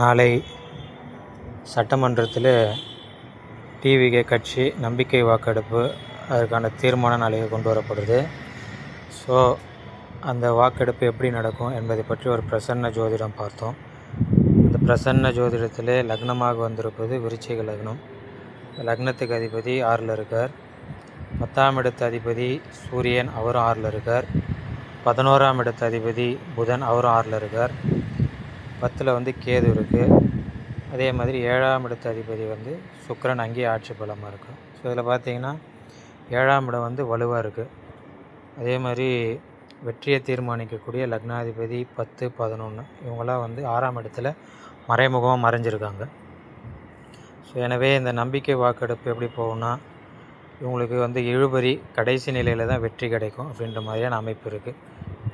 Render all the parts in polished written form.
நாளை சட்டமன்றத்தில் டிவிகே கட்சி நம்பிக்கை வாக்கெடுப்பு, அதற்கான தீர்மானம் நாளைக்கு கொண்டு வரப்படுது. ஸோ அந்த வாக்கெடுப்பு எப்படி நடக்கும் என்பதை பற்றி ஒரு பிரசன்ன ஜோதிடம் பார்த்தோம். அந்த பிரசன்ன ஜோதிடத்திலே லக்னமாக வந்திருப்பது விருச்சிக லக்னம். லக்னத்துக்கு அதிபதி 6ல் இருக்கார். 10ஆம் இடத்து அதிபதி சூரியன், அவரும் 6ல் இருக்கார். 11ஆம் இடத்து அதிபதி புதன், அவரும் 6ல் இருக்கார். 10ல் கேது இருக்குது. அதே மாதிரி 7ஆம் இடத்து அதிபதி சுக்கிரன், அங்கேயே ஆட்சி பலமாக இருக்குது. ஸோ இதில் பார்த்திங்கன்னா 7ஆம் இடம் வலுவாக இருக்குது. அதே மாதிரி வெற்றியை தீர்மானிக்கக்கூடிய லக்னாதிபதி 10, 11 இவங்களாம் 6ஆம் இடத்துல மறைமுகமாக மறைஞ்சிருக்காங்க. ஸோ எனவே இந்த நம்பிக்கை வாக்கெடுப்பு எப்படி போகும்னா, இவங்களுக்கு இழுபறி கடைசி நிலையில் தான் வெற்றி கிடைக்கும் அப்படின்ற மாதிரியான அமைப்பு இருக்குது.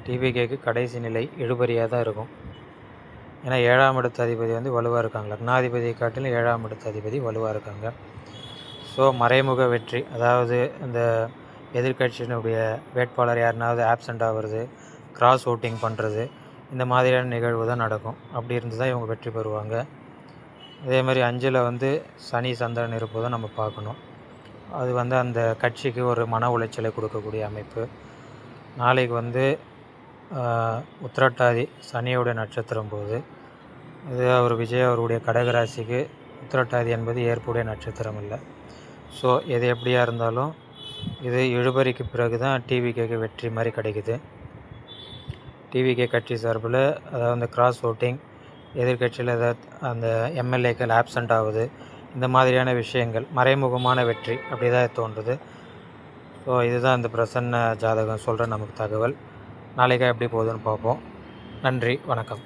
டிவிகேக்கு கடைசி நிலை இழுபறியாக தான் இருக்கும். ஏன்னா 7ஆம் இடத்து அதிபதி வலுவாக இருக்காங்க. லக்னாதிபதியை காட்டிலும் 7ஆம் இடத்து அதிபதி வலுவாக இருக்காங்க. ஸோ மறைமுக வெற்றி, அதாவது இந்த எதிர்கட்சியினுடைய வேட்பாளர் யாருனாவது ஆப்சண்ட் ஆகிறது, கிராஸ் ஓட்டிங் பண்ணுறது, இந்த மாதிரியான நிகழ்வு தான் நடக்கும். அப்படி இருந்து தான் இவங்க வெற்றி பெறுவாங்க. அதே மாதிரி 5ல் சனி சந்திரன் இருப்பதும் நம்ம பார்க்கணும். அது அந்த கட்சிக்கு ஒரு மன உளைச்சலை கொடுக்கக்கூடிய அமைப்பு. நாளைக்கு உத்திரட்டாதி சனியோட நட்சத்திரம் போது இது விஜய் அவருடைய கடகராசிக்கு உத்திரட்டாதி என்பது ஏற்புடைய நட்சத்திரம் இல்லை. ஸோ எது எப்படியா இருந்தாலும் இது இழுபறிக்கு பிறகு தான் டிவிகேக்கு வெற்றி மாதிரி கிடைக்குது. டிவிகே கட்சி சார்பில் அதாவது கிராஸ் ஓட்டிங், எதிர்கட்சியில் ஏதாவது அந்த எம்எல்ஏக்கள் ஆப்சண்ட் ஆகுது, இந்த மாதிரியான விஷயங்கள் மறைமுகமான வெற்றி அப்படி தான் தோன்றுது. ஸோ இதுதான் இந்த பிரசன்ன ஜாதகம் சொல்கிற நமக்கு தகவல். நாளைக்கு எப்படி போகுதுன்னு பார்ப்போம். நன்றி, வணக்கம்.